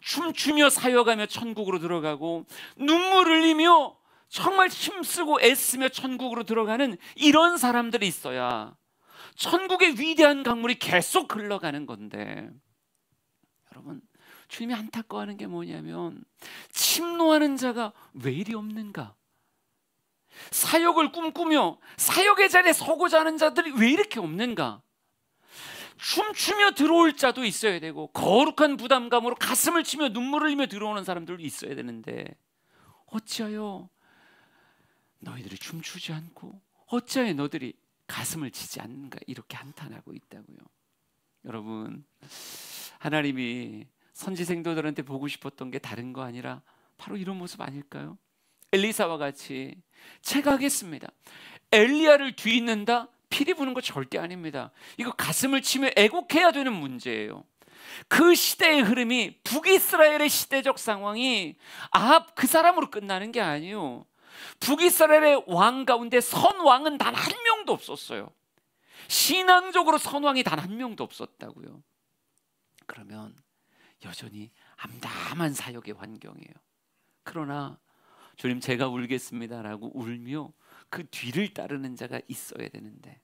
춤추며 사역하며 천국으로 들어가고 눈물 흘리며 정말 힘쓰고 애쓰며 천국으로 들어가는 이런 사람들이 있어야 천국의 위대한 강물이 계속 흘러가는 건데, 여러분, 주님이 안타까워하는 게 뭐냐면 침노하는 자가 왜 이리 없는가? 사역을 꿈꾸며 사역의 자리에 서고자 하는 자들이 왜 이렇게 없는가? 춤추며 들어올 자도 있어야 되고 거룩한 부담감으로 가슴을 치며 눈물을 흘리며 들어오는 사람들도 있어야 되는데, 어찌하여 너희들이 춤추지 않고 어찌하여 너희들이 가슴을 치지 않는가? 이렇게 한탄하고 있다고요. 여러분, 하나님이 선지 생도들한테 보고 싶었던 게 다른 거 아니라 바로 이런 모습 아닐까요? 엘리사와 같이 제가 하겠습니다, 엘리야를 뒤잇는다? 피리 부는 거 절대 아닙니다. 이거 가슴을 치며 애곡해야 되는 문제예요. 그 시대의 흐름이, 북이스라엘의 시대적 상황이 아합 그 사람으로 끝나는 게 아니에요. 북이스라엘의 왕 가운데 선왕은 단 한 명도 없었어요. 신앙적으로 선왕이 단 한 명도 없었다고요. 그러면 여전히 암담한 사역의 환경이에요. 그러나 주님, 제가 울겠습니다라고 울며 그 뒤를 따르는 자가 있어야 되는데,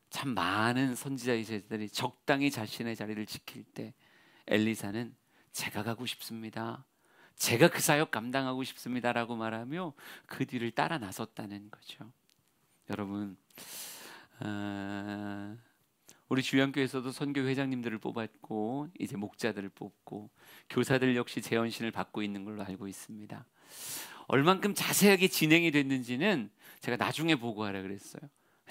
참 많은 선지자의 제자들이 적당히 자신의 자리를 지킬 때 엘리사는 제가 가고 싶습니다, 제가 그 사역 감당하고 싶습니다라고 말하며 그 뒤를 따라 나섰다는 거죠. 여러분, 우리 주양교회에서도 선교 회장님들을 뽑았고 이제 목자들을 뽑고 교사들 역시 재헌신을 받고 있는 걸로 알고 있습니다. 얼만큼 자세하게 진행이 됐는지는 제가 나중에 보고하라 그랬어요.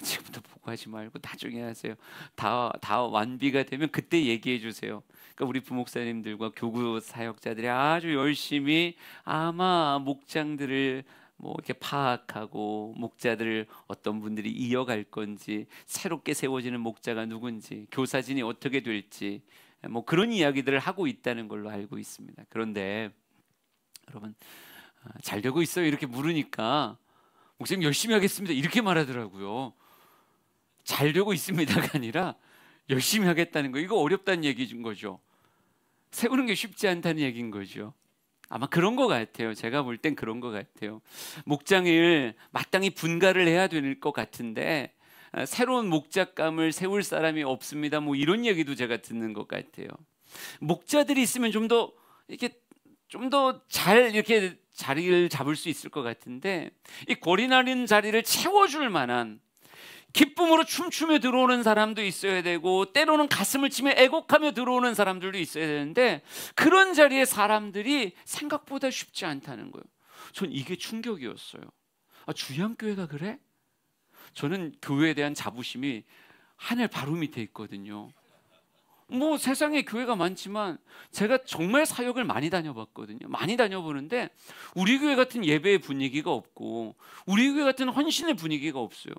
지금부터 보고하지 말고 나중에 하세요. 다 완비가 되면 그때 얘기해 주세요. 그러니까 우리 부목사님들과 교구 사역자들이 아주 열심히 아마 목장들을 이렇게 파악하고, 목자들을 어떤 분들이 이어갈 건지, 새롭게 세워지는 목자가 누군지, 교사진이 어떻게 될지, 그런 이야기들을 하고 있다는 걸로 알고 있습니다. 그런데 여러분, 잘 되고 있어요? 이렇게 물으니까 목사님 열심히 하겠습니다 이렇게 말하더라고요. 잘 되고 있습니다가 아니라 열심히 하겠다는 거, 이거 어렵다는 얘기인 거죠. 세우는 게 쉽지 않다는 얘기인 거죠. 아마 그런 것 같아요. 제가 볼 땐 그런 것 같아요. 목장을 마땅히 분가를 해야 될 것 같은데 새로운 목작감을 세울 사람이 없습니다, 이런 얘기도 제가 듣는 것 같아요. 목자들이 있으면 좀 더 잘 이렇게 자리를 잡을 수 있을 것 같은데, 이 고리나린 자리를 채워줄 만한, 기쁨으로 춤추며 들어오는 사람도 있어야 되고 때로는 가슴을 치며 애곡하며 들어오는 사람들도 있어야 되는데, 그런 자리에 사람들이 생각보다 쉽지 않다는 거예요. 전 이게 충격이었어요. 주양교회가 그래? 저는 교회에 대한 자부심이 하늘 바로 밑에 있거든요. 세상에 교회가 많지만 제가 정말 사역을 많이 다녀봤거든요. 많이 다녀보는데 우리 교회 같은 예배의 분위기가 없고 우리 교회 같은 헌신의 분위기가 없어요.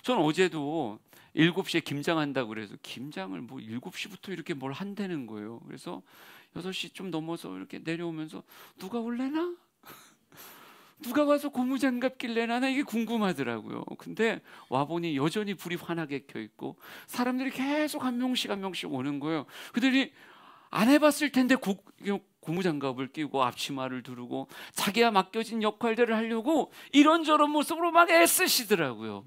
전 어제도 7시에 김장한다고 그래서 김장을 7시부터 이렇게 뭘 한다는 거예요. 그래서 6시 좀 넘어서 이렇게 내려오면서 누가 올래나? 누가 와서 고무장갑 낄래나? 나 이게 궁금하더라고요. 근데 와보니 여전히 불이 환하게 켜있고 사람들이 계속 한 명씩 오는 거예요. 그들이 안 해봤을 텐데 고무장갑을 끼고 앞치마를 두르고 자기가 맡겨진 역할들을 하려고 이런저런 모습으로 막 애쓰시더라고요.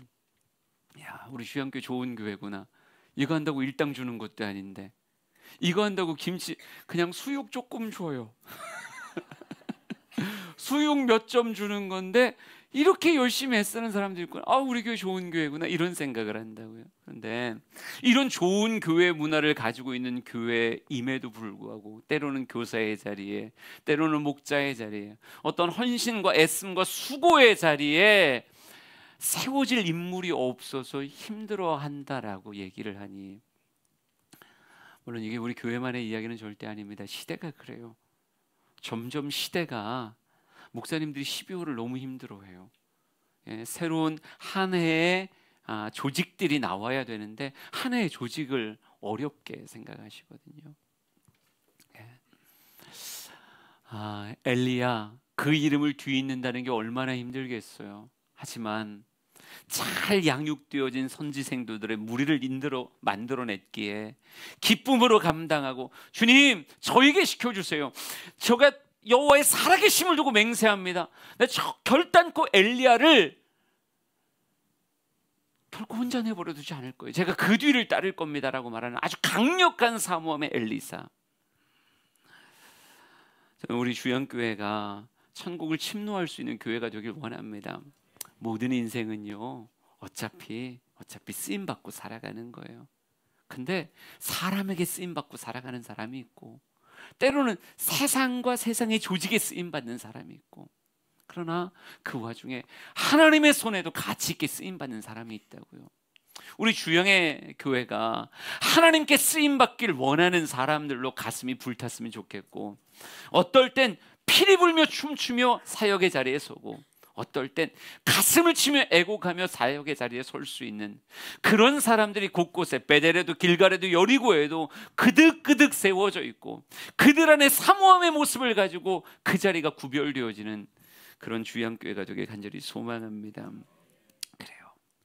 야, 우리 주양교회 좋은 교회구나. 이거 한다고 일당 주는 것도 아닌데, 이거 한다고 김치 그냥 수육 조금 줘요. 수육 몇 점 주는 건데 이렇게 열심히 애쓰는 사람들이 있구나. 우리 교회 좋은 교회구나, 이런 생각을 한다고요. 그런데 이런 좋은 교회 문화를 가지고 있는 교회임에도 불구하고 때로는 교사의 자리에, 때로는 목자의 자리에, 어떤 헌신과 애씀과 수고의 자리에 세워질 인물이 없어서 힘들어한다라고 얘기를 하니, 물론 이게 우리 교회만의 이야기는 절대 아닙니다. 시대가 그래요. 점점 시대가, 목사님들이 12월을 너무 힘들어해요. 새로운 한 해의 조직들이 나와야 되는데 한 해의 조직을 어렵게 생각하시거든요. 엘리야, 그 이름을 뒤잇는다는 게 얼마나 힘들겠어요. 하지만 잘 양육되어진 선지생도들의 무리를 만들어냈기에 기쁨으로 감당하고, 주님 저에게 시켜주세요. 제가 여호와의 살아계심을 두고 맹세합니다. 결단코 엘리야를 결코 혼자 내버려 두지 않을 거예요. 제가 그 뒤를 따를 겁니다라고 말하는 아주 강력한 사모함의 엘리사. 저는 우리 주영교회가 천국을 침노할 수 있는 교회가 되길 원합니다. 모든 인생은요, 어차피 쓰임받고 살아가는 거예요. 근데 사람에게 쓰임받고 살아가는 사람이 있고, 때로는 세상과 세상의 조직에 쓰임받는 사람이 있고, 그러나 그 와중에 하나님의 손에도 가치 있게 쓰임받는 사람이 있다고요. 우리 주영의 교회가 하나님께 쓰임받길 원하는 사람들로 가슴이 불탔으면 좋겠고, 어떨 땐 피리 불며 춤추며 사역의 자리에 서고, 어떨 땐 가슴을 치며 애곡하며 사역의 자리에 설 수 있는 그런 사람들이 곳곳에 베델에도 길갈에도 여리고에도 그득그득 세워져 있고, 그들 안에 사모함의 모습을 가지고 그 자리가 구별되어지는 그런 주양교회가 되길 간절히 소망합니다. 그래요.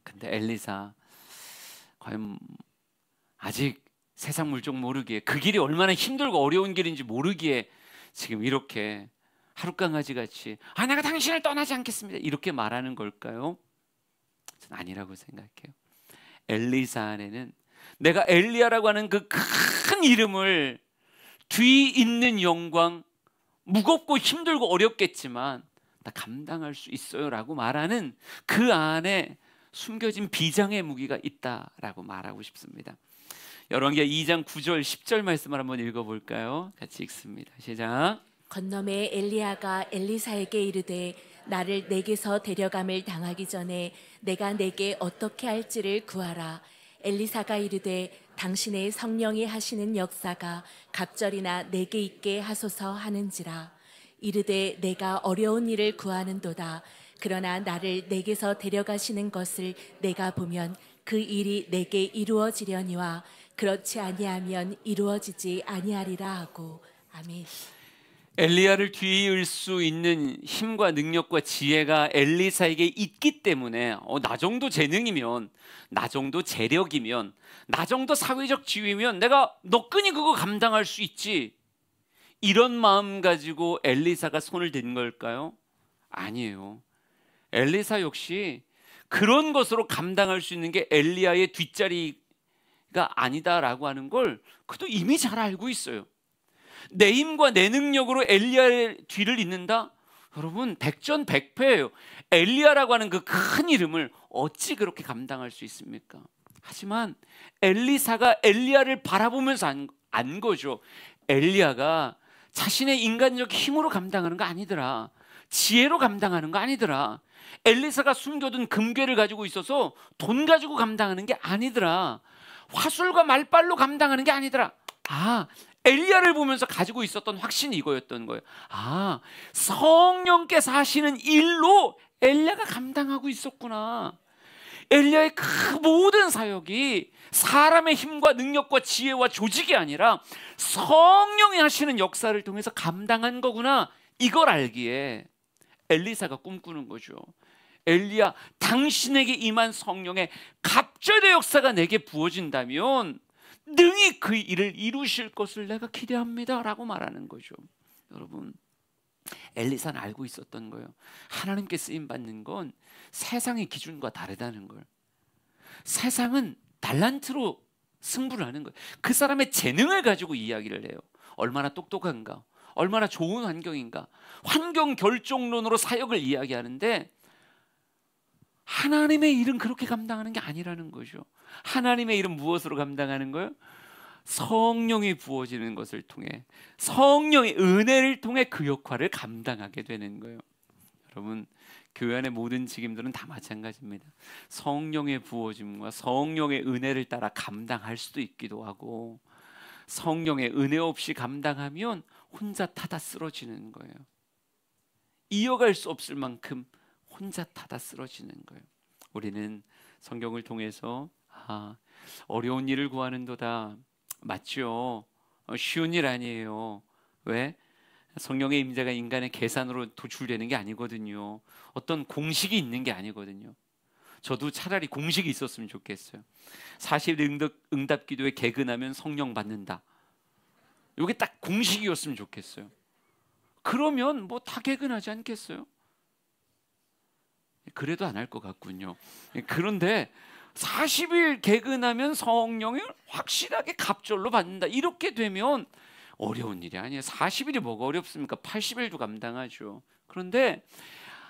근데 엘리사 과연 아직 세상 물정 모르기에, 그 길이 얼마나 힘들고 어려운 길인지 모르기에 지금 이렇게 하룻강아지 같이 내가 당신을 떠나지 않겠습니다 이렇게 말하는 걸까요? 저는 아니라고 생각해요. 엘리사 안에는 내가 엘리야라고 하는 그 큰 이름을, 뒤 있는 영광, 무겁고 힘들고 어렵겠지만 나 감당할 수 있어요 라고 말하는 그 안에 숨겨진 비장의 무기가 있다라고 말하고 싶습니다. 열왕기하 2장 9절 10절 말씀을 한번 읽어볼까요? 같이 읽습니다. 시작. 건너매 엘리야가 엘리사에게 이르되 나를 내게서 데려감을 당하기 전에 내가 내게 어떻게 할지를 구하라. 엘리사가 이르되 당신의 성령이 하시는 역사가 갑절이나 내게 있게 하소서 하는지라. 이르되 내가 어려운 일을 구하는도다. 그러나 나를 내게서 데려가시는 것을 내가 보면 그 일이 내게 이루어지려니와 그렇지 아니하면 이루어지지 아니하리라 하고. 아멘. 엘리야를 뒤이을 수 있는 힘과 능력과 지혜가 엘리사에게 있기 때문에 나 정도 재능이면, 나 정도 재력이면, 나 정도 사회적 지위면 내가 너끈히 그거 감당할 수 있지, 이런 마음 가지고 엘리사가 손을 댄 걸까요? 아니에요. 엘리사 역시 그런 것으로 감당할 수 있는 게 엘리야의 뒷자리가 아니다라고 하는 걸 그도 이미 잘 알고 있어요. 내 힘과 내 능력으로 엘리야의 뒤를 잇는다? 여러분 백전백패예요. 엘리야라고 하는 그 큰 이름을 어찌 그렇게 감당할 수 있습니까? 하지만 엘리사가 엘리야를 바라보면서 안 거죠. 엘리야가 자신의 인간적 힘으로 감당하는 거 아니더라. 지혜로 감당하는 거 아니더라. 엘리사가 숨겨둔 금괴를 가지고 있어서 돈 가지고 감당하는 게 아니더라. 화술과 말발로 감당하는 게 아니더라. 엘리야를 보면서 가지고 있었던 확신이 이거였던 거예요. 성령께서 하시는 일로 엘리야가 감당하고 있었구나. 엘리야의 그 모든 사역이 사람의 힘과 능력과 지혜와 조직이 아니라 성령이 하시는 역사를 통해서 감당한 거구나. 이걸 알기에 엘리사가 꿈꾸는 거죠. 엘리야, 당신에게 임한 성령의 갑절의 역사가 내게 부어진다면 능히 그 일을 이루실 것을 내가 기대합니다 라고 말하는 거죠. 여러분, 엘리사는 알고 있었던 거예요. 하나님께 쓰임받는 건 세상의 기준과 다르다는 걸. 세상은 달란트로 승부를 하는 거예요. 그 사람의 재능을 가지고 이야기를 해요. 얼마나 똑똑한가, 얼마나 좋은 환경인가, 환경 결정론으로 사역을 이야기하는데 하나님의 일은 그렇게 감당하는 게 아니라는 거죠. 하나님의 일은 무엇으로 감당하는 거예요? 성령이 부어지는 것을 통해, 성령의 은혜를 통해 그 역할을 감당하게 되는 거예요. 여러분, 교회 안의 모든 직임들은 다 마찬가지입니다. 성령의 부어짐과 성령의 은혜를 따라 감당할 수도 있기도 하고, 성령의 은혜 없이 감당하면 혼자 타다 쓰러지는 거예요. 이어갈 수 없을 만큼 혼자 타다 쓰러지는 거예요. 우리는 성경을 통해서 어려운 일을 구하는도다. 맞죠? 쉬운 일 아니에요. 왜? 성령의 임재가 인간의 계산으로 도출되는 게 아니거든요. 어떤 공식이 있는 게 아니거든요. 저도 차라리 공식이 있었으면 좋겠어요. 40일 응답 기도에 개근하면 성령 받는다. 이게 딱 공식이었으면 좋겠어요. 그러면 뭐 다 개근하지 않겠어요? 그래도 안 할 것 같군요. 그런데 40일 개근하면 성령을 확실하게 갑절로 받는다. 이렇게 되면 어려운 일이 아니에요. 40일이 뭐가 어렵습니까? 80일도 감당하죠. 그런데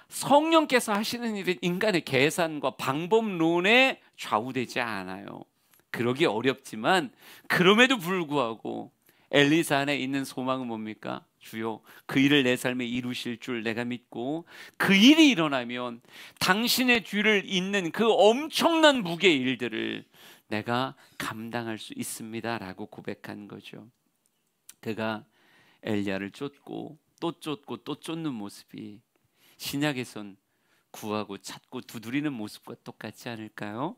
성령께서 하시는 일은 인간의 계산과 방법론에 좌우되지 않아요. 그러기 어렵지만 그럼에도 불구하고 엘리사 안에 있는 소망은 뭡니까? 주여, 그 일을 내 삶에 이루실 줄 내가 믿고 그 일이 일어나면 당신의 뒤를 잇는 그 엄청난 무게의 일들을 내가 감당할 수 있습니다 라고 고백한 거죠. 그가 엘리야를 쫓고 또 쫓고 또 쫓는 모습이 신약에선 구하고 찾고 두드리는 모습과 똑같지 않을까요?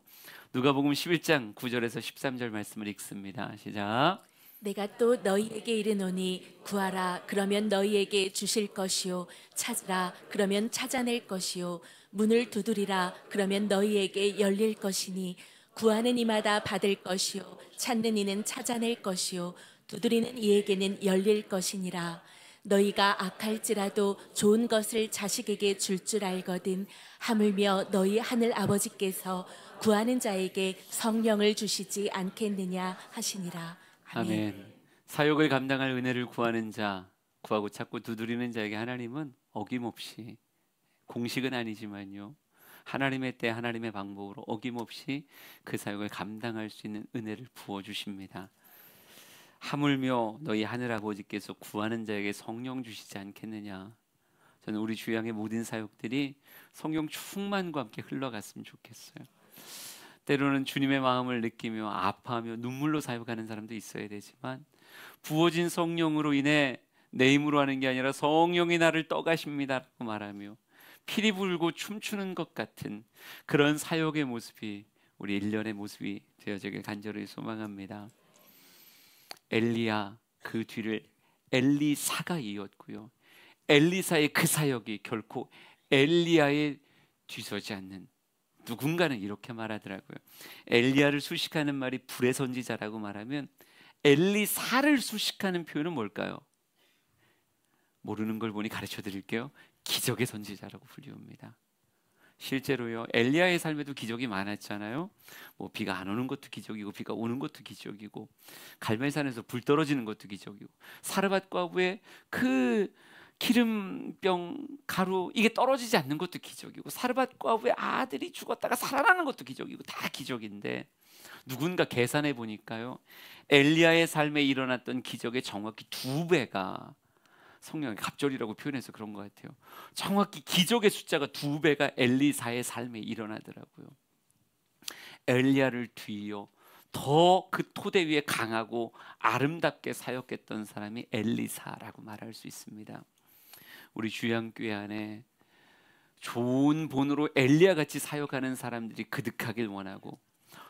누가복음 11장 9절에서 13절 말씀을 읽습니다. 시작. 내가 또 너희에게 이르노니 구하라 그러면 너희에게 주실 것이요 찾으라 그러면 찾아낼 것이요 문을 두드리라 그러면 너희에게 열릴 것이니 구하는 이마다 받을 것이요 찾는 이는 찾아낼 것이요 두드리는 이에게는 열릴 것이니라. 너희가 악할지라도 좋은 것을 자식에게 줄 줄 알거든 하물며 너희 하늘 아버지께서 구하는 자에게 성령을 주시지 않겠느냐 하시니라. 아멘. 사역을 감당할 은혜를 구하는 자, 구하고 찾고 두드리는 자에게 하나님은 어김없이, 공식은 아니지만요, 하나님의 때 하나님의 방법으로 어김없이 그 사역을 감당할 수 있는 은혜를 부어주십니다. 하물며 너희 하늘 아버지께서 구하는 자에게 성령 주시지 않겠느냐. 저는 우리 주양의 모든 사역들이 성령 충만과 함께 흘러갔으면 좋겠어요. 때로는 주님의 마음을 느끼며 아파하며 눈물로 사역하는 사람도 있어야 되지만 부어진 성령으로 인해 내 힘으로 하는 게 아니라 성령이 나를 떠가십니다라고 말하며 피리 불고 춤추는 것 같은 그런 사역의 모습이 우리 일련의 모습이 되어지길 간절히 소망합니다. 엘리야 그 뒤를 엘리사가 이었고요, 엘리사의 그 사역이 결코 엘리야의 뒤서지 않는, 누군가는 이렇게 말하더라고요. 엘리야를 수식하는 말이 불의 선지자라고 말하면 엘리사를 수식하는 표현은 뭘까요? 모르는 걸 보니 가르쳐 드릴게요. 기적의 선지자라고 불리웁니다. 실제로요, 엘리야의 삶에도 기적이 많았잖아요. 뭐 비가 안 오는 것도 기적이고 비가 오는 것도 기적이고 갈멜산에서 불 떨어지는 것도 기적이고 사르밧 과부의 그 기름병 가루 이게 떨어지지 않는 것도 기적이고 사르밧 과부의 아들이 죽었다가 살아나는 것도 기적이고 다 기적인데, 누군가 계산해 보니까요, 엘리야의 삶에 일어났던 기적의 정확히 2배가 성령의 갑절이라고 표현해서 그런 것 같아요. 정확히 기적의 숫자가 2배가 엘리사의 삶에 일어나더라고요. 엘리야를 뒤이어 더 그 토대 위에 강하고 아름답게 사역했던 사람이 엘리사라고 말할 수 있습니다. 우리 주양교회 안에 좋은 본으로 엘리야같이 사역하는 사람들이 그득하길 원하고,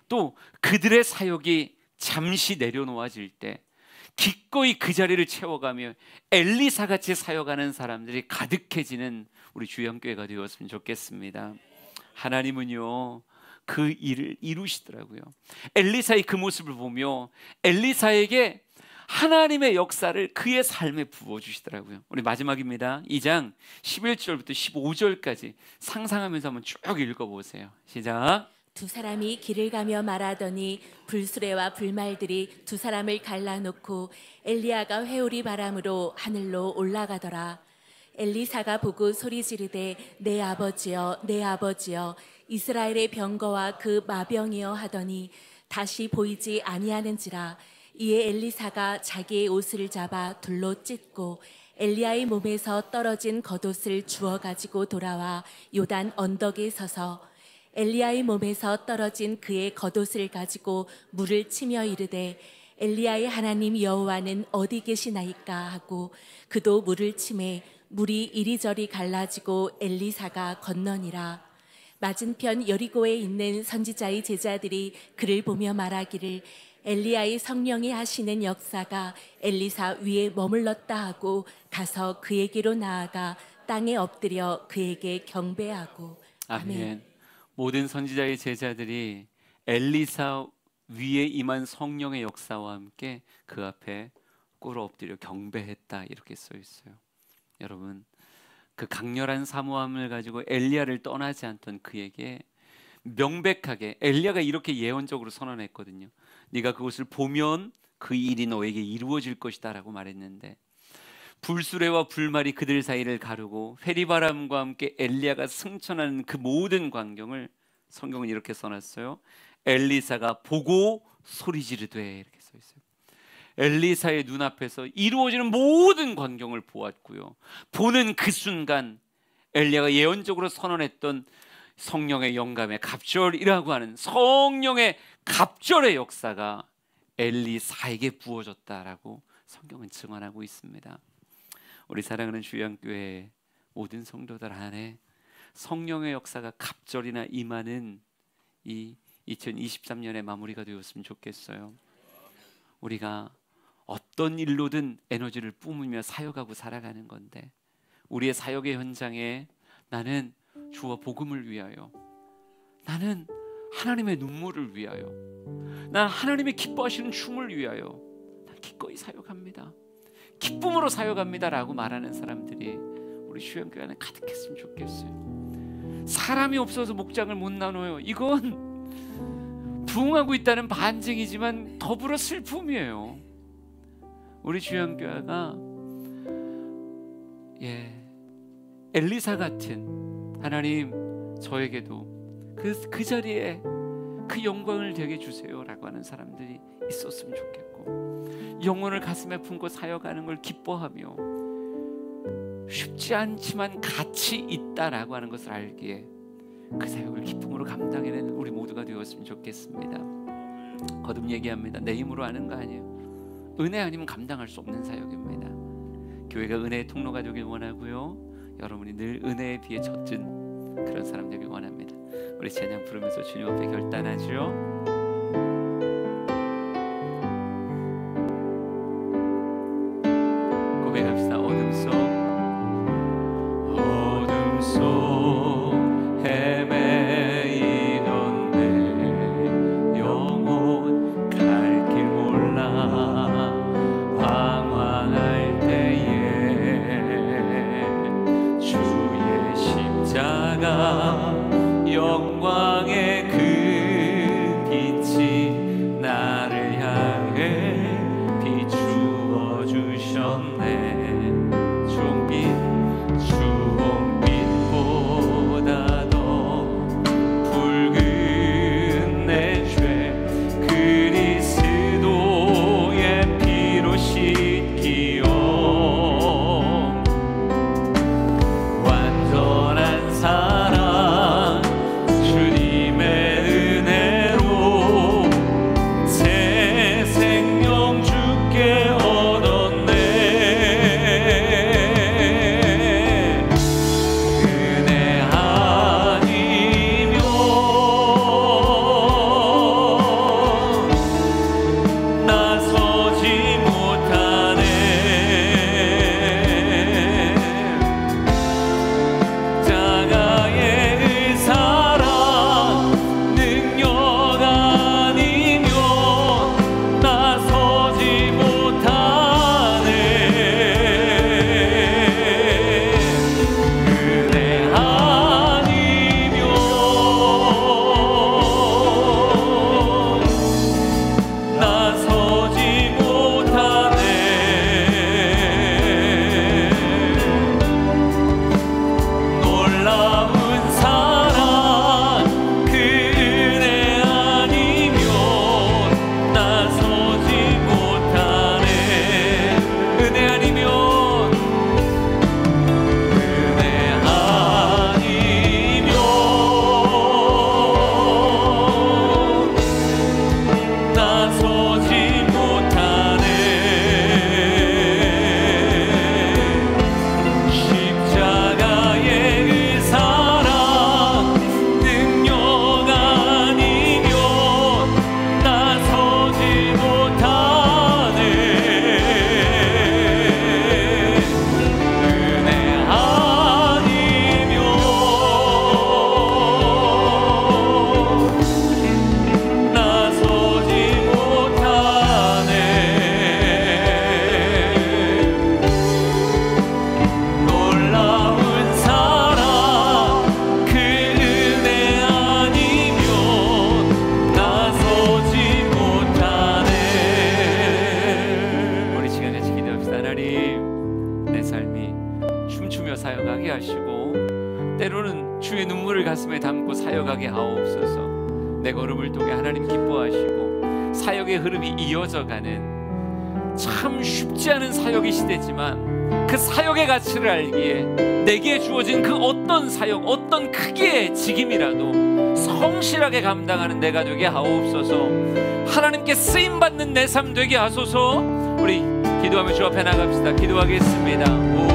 또 그들의 사역이 잠시 내려놓아질 때 기꺼이 그 자리를 채워가며 엘리사같이 사역하는 사람들이 가득해지는 우리 주양교회가 되었으면 좋겠습니다. 하나님은요 그 일을 이루시더라고요. 엘리사의 그 모습을 보며 엘리사에게 하나님의 역사를 그의 삶에 부어주시더라고요. 우리 마지막입니다. 2장 11절부터 15절까지 상상하면서 한번 쭉 읽어보세요. 시작. 두 사람이 길을 가며 말하더니 불수레와 불말들이 두 사람을 갈라놓고 엘리야가 회오리 바람으로 하늘로 올라가더라. 엘리사가 보고 소리 지르되 내 아버지여 내 아버지여 이스라엘의 병거와 그 마병이여 하더니 다시 보이지 아니하는지라. 이에 엘리사가 자기의 옷을 잡아 둘로 찢고 엘리야의 몸에서 떨어진 겉옷을 주워 가지고 돌아와 요단 언덕에 서서 엘리야의 몸에서 떨어진 그의 겉옷을 가지고 물을 치며 이르되 엘리야의 하나님 여호와는 어디 계시나이까 하고 그도 물을 치매 물이 이리저리 갈라지고 엘리사가 건너니라. 맞은편 여리고에 있는 선지자의 제자들이 그를 보며 말하기를 엘리야의 성령이 하시는 역사가 엘리사 위에 머물렀다 하고 가서 그에게로 나아가 땅에 엎드려 그에게 경배하고. 아멘. 모든 선지자의 제자들이 엘리사 위에 임한 성령의 역사와 함께 그 앞에 꿇어 엎드려 경배했다, 이렇게 써 있어요. 여러분, 그 강렬한 사모함을 가지고 엘리야를 떠나지 않던 그에게 명백하게 엘리야가 이렇게 예언적으로 선언했거든요. 네가 그것을 보면 그 일이 너에게 이루어질 것이다 라고 말했는데, 불수레와 불말이 그들 사이를 가르고 회리바람과 함께 엘리야가 승천하는 그 모든 광경을 성경은 이렇게 써놨어요. 엘리사가 보고 소리 지르되, 이렇게 써 있어요. 엘리사의 눈앞에서 이루어지는 모든 광경을 보았고요, 보는 그 순간 엘리야가 예언적으로 선언했던 성령의 영감의 갑절이라고 하는 성령의 갑절의 역사가 엘리사에게 부어졌다라고 성경은 증언하고 있습니다. 우리 사랑하는 주양교회 모든 성도들 안에 성령의 역사가 갑절이나 임하는 이 2023년의 마무리가 되었으면 좋겠어요. 우리가 어떤 일로든 에너지를 뿜으며 사역하고 살아가는 건데, 우리의 사역의 현장에 나는 주와 복음을 위하여, 나는 하나님의 눈물을 위하여, 난 하나님의 기뻐하시는 춤을 위하여 난 기꺼이 사역합니다, 기쁨으로 사역합니다 라고 말하는 사람들이 우리 주양교회 안에 가득했으면 좋겠어요. 사람이 없어서 목장을 못 나눠요, 이건 부흥하고 있다는 반증이지만 더불어 슬픔이에요. 우리 주양교회가 엘리사 같은, 하나님 저에게도 그 자리에 그 영광을 되게 주세요 라고 하는 사람들이 있었으면 좋겠고, 영혼을 가슴에 품고 사역하는 걸 기뻐하며 쉽지 않지만 가치 있다라고 하는 것을 알기에 그 사역을 기쁨으로 감당해내는 우리 모두가 되었으면 좋겠습니다. 거듭 얘기합니다. 내 힘으로 하는 거 아니에요. 은혜 아니면 감당할 수 없는 사역입니다. 교회가 은혜의 통로가 되길 원하고요, 여러분이 늘 은혜에 비해 젖은 그런 사람 되길 원합니다. 우리 찬양 부르면서 주님 앞에 결단하죠. 고백합시다. 어둠 속 헤매이던 내 영혼 갈 길 몰라 방황할 때에 주의 십자가 영광의 그 빛 때로는 주의 눈물을 가슴에 담고 사역하게 하옵소서. 내 걸음을 통해 하나님 기뻐하시고 사역의 흐름이 이어져 가는 참 쉽지 않은 사역의 시대지만 그 사역의 가치를 알기에 내게 주어진 그 어떤 사역, 어떤 크기의 직임이라도 성실하게 감당하는 내가 되게 하옵소서. 하나님께 쓰임받는 내 삶 되게 하소서. 우리 기도하며 주 앞에 나갑시다. 기도하겠습니다.